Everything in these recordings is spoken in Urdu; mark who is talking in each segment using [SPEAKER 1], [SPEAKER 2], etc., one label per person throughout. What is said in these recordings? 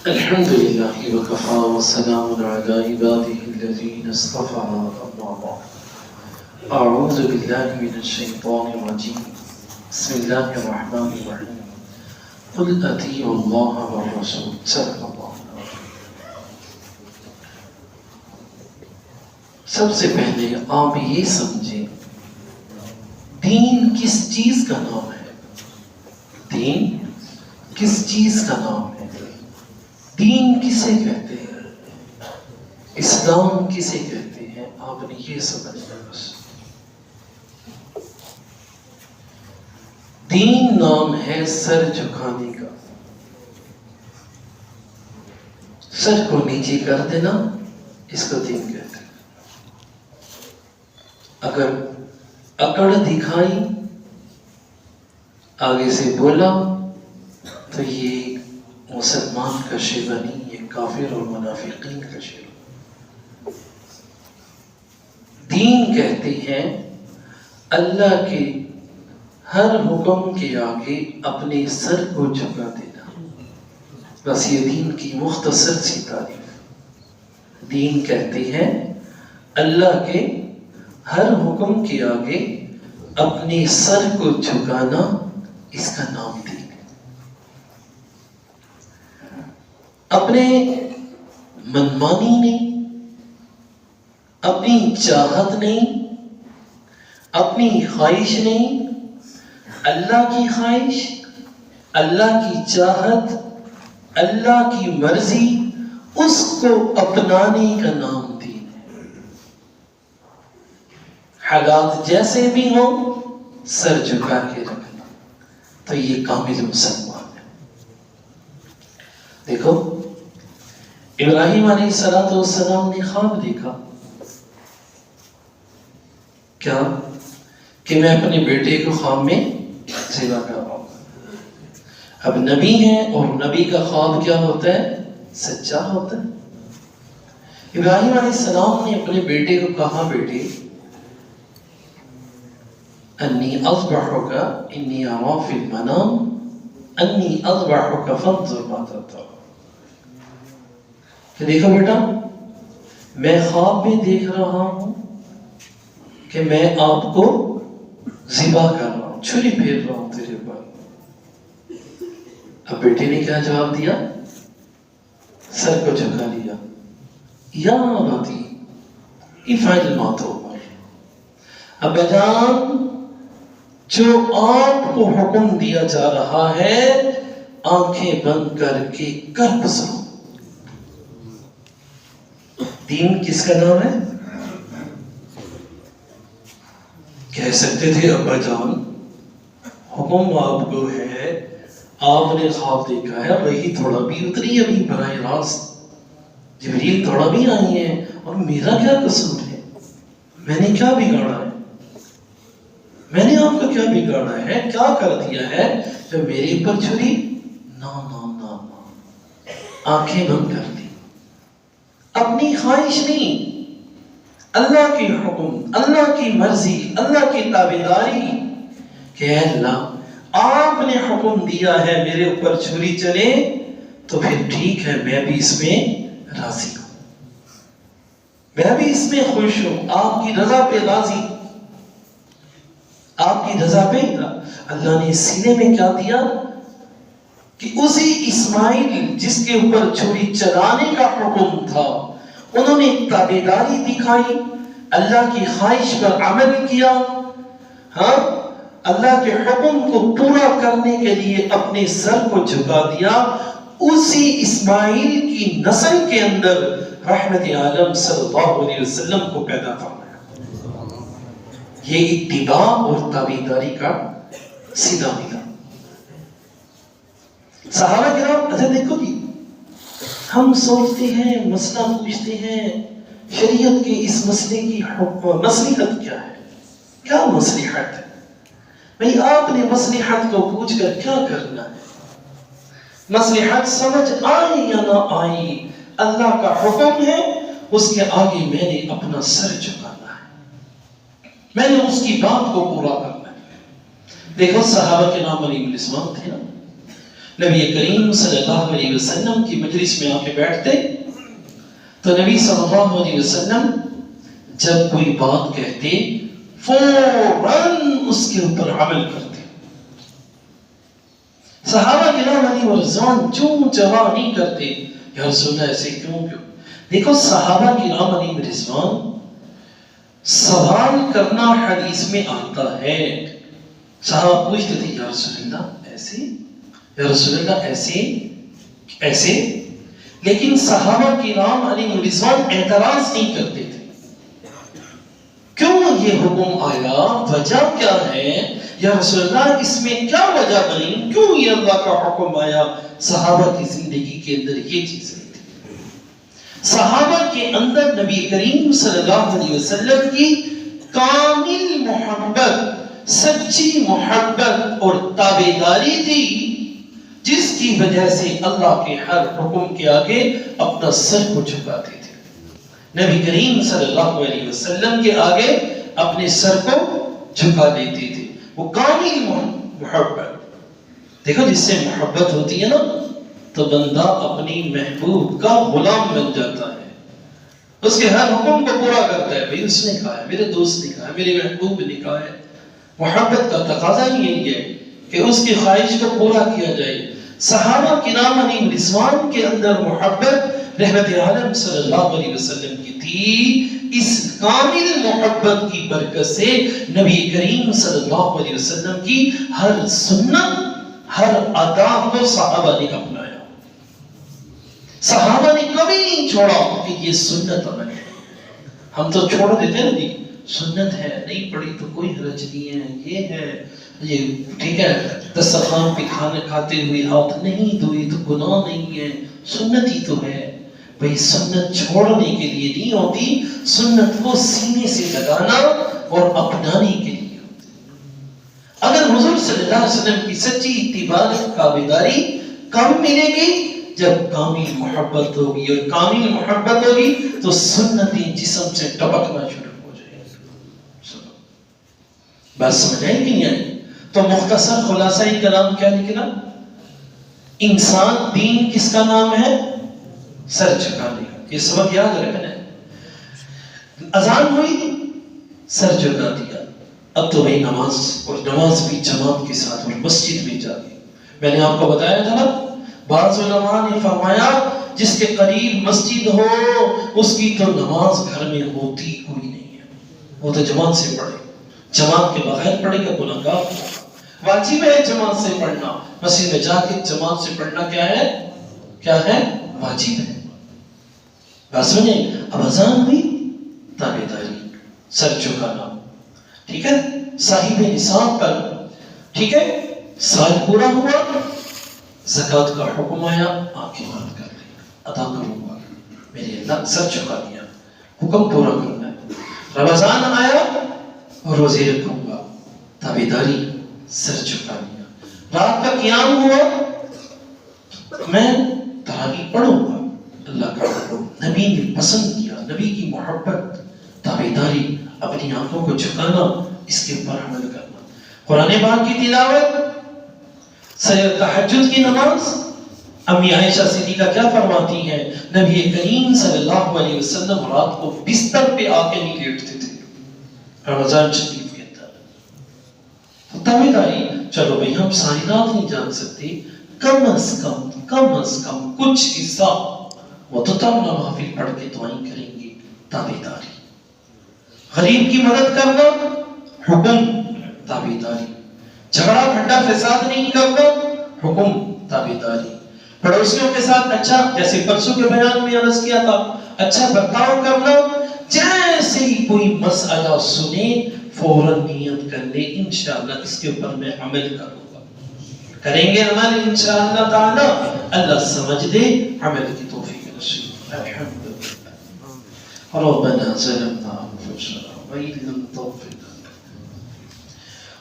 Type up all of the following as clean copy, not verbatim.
[SPEAKER 1] الحمد لله وكفى وسلام على عباده الذين اصطفى أما بعد أعوذ بالله من الشيطان الرجيم بسم الله الرحمن الرحيم قل أطيعوا الله والرسول صدق الله العظيم۔ سب سے پہلے آپ یہ سمجھیں دین کس چیز کا نام ہے؟ دین کس چیز کا نام ہے؟ دین کسے کہتے ہیں؟ اسلام کسے کہتے ہیں؟ آپ نے یہ سمجھنا بس۔ دین نام ہے سر جھکانے کا، سر کو نیچے کر دینا، اس کو دین کہتے ہیں۔ اگر اکڑ دکھائی، آگے سے بولا، تو یہ مسلمان کا شیوہ نہیں، یہ کافر اور منافقین کا شیوہ۔ دین کہتے ہیں اللہ کے ہر حکم کے آگے اپنے سر کو جھکا دینا، بس یہ دین کی مختصر سی تعریف۔ دین کہتے ہیں اللہ کے ہر حکم کے آگے اپنے سر کو جھکانا، اس کا نام دین ہے۔ اپنے منمانی نہیں، اپنی چاہت نہیں، اپنی خواہش نہیں، اللہ کی خواہش، اللہ کی چاہت، اللہ کی مرضی، اس کو اپنانے کا نام دین ہے۔ حالات جیسے بھی ہوں سر جھکا کے رکھنا، تو یہ کامل مسلمان ہے۔ دیکھو ابراہیم علیہ السلام نے خواب دیکھا، کیا کہ میں اپنے بیٹے کو خواب میں ذبح کر رہا ہوں۔ اب نبی ہیں اور نبی کا خواب کیا ہوتا ہے؟ سچا ہوتا ہے۔ ابراہیم علیہ السلام نے اپنے بیٹے کو کہا، بیٹے انی اذبحک انی ارا فی المنام انی اذبحک فانظر ماذا ترى، کہ دیکھو بیٹا، میں خواب میں دیکھ رہا ہوں کہ میں آپ کو ذبح کر رہا ہوں، چھری پھیر رہا ہوں تیرے پر۔ اب بیٹے نے کیا جواب دیا؟ سر کو جھکا لیا، یا ابتی افعل ما تؤمر، ابا جان جو آپ کو حکم دیا جا رہا ہے آنکھیں بند کر کے کر گزرو۔ دین کس کا نام ہے؟ کہہ سکتے تھے ابا جان حکم آپ کو ہے، آپ نے خواب دیکھا ہے، وہی تھوڑا بھی اتری ابھی براہ راست، جبریل تھوڑا بھی آئی ہیں، اور میرا کیا قصور ہے؟ میں نے کیا بگاڑا ہے؟ میں نے آپ کو کیا بگاڑا ہے؟ کیا کر دیا ہے جو میرے اوپر چھری؟ نا نا نا نا، آنکھیں بند کر دی، اپنی خواہش نہیں، اللہ کی حکم، اللہ کی مرضی، اللہ کی تابعداری، کہ اے اللہ آپ نے حکم دیا ہے میرے اوپر چھری چلے تو پھر ٹھیک ہے، میں بھی اس میں راضی ہوں، میں بھی اس میں خوش ہوں، آپ کی رضا پہ راضی، آپ کی رضا پہ۔ اللہ نے سینے میں کیا دیا کہ اسی اسماعیل جس کے اوپر چھری چلانے کا حکم تھا، انہوں نے تابعداری دکھائی، اللہ کی خواہش پر عمل کیا، ہاں اللہ کے حکم کو پورا کرنے کے لیے اپنے سر کو جھکا دیا۔ اسی اسماعیل کی نسل کے اندر رحمت عالم صلی اللہ علیہ وسلم کو پیدا فرمایا۔ یہ اتباع اور تابعداری کا سیدھا نکلا۔ صحابہ کرام، اچھا دیکھو جی، ہم سوچتے ہیں، مسئلہ پوچھتے ہیں، شریعت کے اس مسئلے کی مصلحت کیا ہے؟ کیا مصلحت ہے؟ بھئی آپ نے مصلحت کو پوچھ کر کیا کرنا ہے؟ مصلحت سمجھ آئی یا نہ آئی، اللہ کا حکم ہے، اس کے آگے میں نے اپنا سر جھکانا ہے، میں نے اس کی بات کو پورا کرنا ہے۔ دیکھو صحابہ کے نام علی الاسلام تھے نا، نبی کریم صلی اللہ علیہ وسلم کی مجلس میں آ کے بیٹھتے تو نبی صلی اللہ علیہ وسلم جب کوئی بات کہتے فوراً اس کے اوپر عمل کرتے. صحابہ کرام علیہ رضوان چون چوا نہیں کرتے یا رسول اللہ ایسے کیوں. دیکھو صحابہ کرام علیہ رضوان سوال کرنا حدیث میں آتا ہے. صحابہ پوچھتے تھے یا رسول اللہ ایسے, یا رسول اللہ ایسے ایسے, لیکن صحابہ کرام علیہ رضوان اعتراض نہیں کرتے تھے. کیوں یہ حکم آیا, وجہ کیا ہے یا رسول اللہ, اس میں کیا وجہ بنی, کیوں یہ اللہ کا حکم آیا. صحابہ کی زندگی کے اندر یہ چیزیں تھی. صحابہ کے اندر نبی کریم صلی اللہ علیہ وسلم کی کامل محبت, سچی محبت اور تابعداری تھی, جس کی وجہ سے اللہ کے ہر حکم کے آگے اپنا سر کو جھکاتے تھے. نبی کریم صلی اللہ علیہ وسلم کے آگے اپنے سر کو جھکا دیتے تھے. وہ کامل محبت. دیکھو جس سے محبت ہوتی ہے نا تو بندہ اپنی محبوب کا غلام بن جاتا ہے, اس کے ہر حکم کو پورا کرتا ہے. بھئی اس نے کہا ہے, میرے دوست نے کہا ہے, میرے محبوب نے کہا ہے. محبت کا تقاضا ہی یہی ہے کہ اس کی خواہش کو پورا کیا جائے. صحابہ کرام علیہ رضوان کے اندر محبت رحمت عالم صلی اللہ علیہ وسلم کی تھی. اس کامل محبت کی برکت سے نبی کریم صلی اللہ علیہ وسلم کی ہر سنت, ہر ادا کو صحابہ نے اپنایا. صحابہ نے کبھی نہیں چھوڑا کہ یہ سنت عمل ہے. ہم تو چھوڑ دیتے ہیں جی, سنت ہے نہیں پڑھی تو کوئی حرج نہیں ہے, یہ ہے یہ ٹھیک ہے, دسترخوان پہ کھانا کھاتے ہوئے ہاتھ نہیں دھوئے تو گناہ نہیں ہے, سنت ہی تو ہے. بھئی سنت چھوڑنے کے لیے نہیں ہوتی, سنت کو سینے سے لگانا اور اپنانے کے لیے ہوتی. اگر حضور صلی اللہ علیہ وسلم کی سچی اتباع تابعداری کب ملے گی, جب کامل محبت ہوگی, اور کامل محبت ہوگی تو سنتیں جسم سے ٹپکنا شروع ہو جائے گی. بات سمجھ آئی کہ نہیں آئی؟ تو مختصر خلاصہ کلام کیا نکلا, انسان دین کس کا نام ہے, سر جھکانے کا. یہ سبق یاد رکھنا ہے. اذان ہوئی, سر جھکا دیا, اب تو بھئی نماز, اور نماز بھی جماعت کے ساتھ اور مسجد میں جا کے. میں نے آپ کو بتایا تھا نا, بعض علماء نے فرمایا جس کے قریب مسجد ہو اس کی تو نماز گھر میں ہوتی کوئی نہیں ہے, وہ تو جماعت سے پڑھے. جماعت کے بغیر پڑھے گا گناہگار ہوگا. واجب ہے جماعت سے پڑھنا, مسجد میں جا کے جماعت سے پڑھنا کیا ہے, کیا ہے, واجب ہے. بات سمجھیں. اب اذان ہوئی, تابعداری, سر جھکانا, ٹھیک ہے, صاحب نصاب پر, ٹھیک ہے, سال پورا ہوا, زکوٰۃ کا حکم آیا, آنکھیں بند کر لی, ادا کروں گا, میرے اللہ سر جھکا دیا, حکم پورا کرنا ہے. رمضان آیا, روزے رکھوں گا, تابعداری, سر جھکا دیا. رات کا قیام ہوا, میں تراویح پڑھوں گا, اللہ کا حکم, نبی نے پسند کیا, نبی کی محبت, تابعداری, اپنی آنکھوں کو جھکانا, اس کے اوپر عمل کرنا. قرآن پاک کی تلاوت, تہجد کی نماز. امی عائشہ صدیقہ کیا فرماتی ہیں, نبی کریم صلی اللہ علیہ وسلم رات کو بستر پہ آ کے نہیں لیٹتے تھے رمضان شریف کے اندر. تابعداری, چلو بھئی ہم ساری رات نہیں جان سکتے, کم از کم کچھ حصہ وہ تو تب نوافل پڑھ کے دعائیں کریں گے, تابعداری. غریب کی مدد کرنا, حکم, تابعداری. جھگڑا پھنڈا فساد نہیں کرنا, حکم, تابعداری. پڑوسیوں کے ساتھ اچھا, جیسے پرسوں کے بیان میں عرض کیا تھا, اچھا برتاؤ کرنا. جیسے ہی کوئی مسئلہ سنے فوراً نیت کر لے, انشاءاللہ اس کے اوپر میں عمل کروں گا. کریں گے عمل انشاءاللہ تعالی, اللہ سمجھ دے, عمل کی توفیق نصیب. الحمدللہ. ربنا ظلمنا انفسنا وإن لم تغفر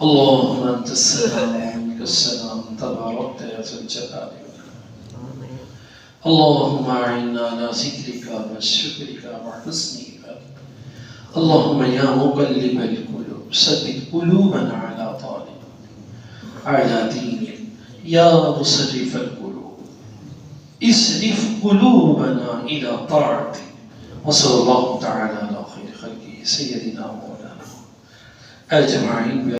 [SPEAKER 1] اللهم أنت السلام ومنك السلام تباركت يا ذا الجلال والإكرام. اللهم أعنا على ذكرك وشكرك وحسن عبادتك. اللهم يا مقلب القلوب ثبت قلوبنا على طاعتك على دينك یا مصرف القلوب اصرف قلوبنا الى طاعتك وصلی اللہ تعالی علی خیر خلقہ سیدنا مولانا اجمعین.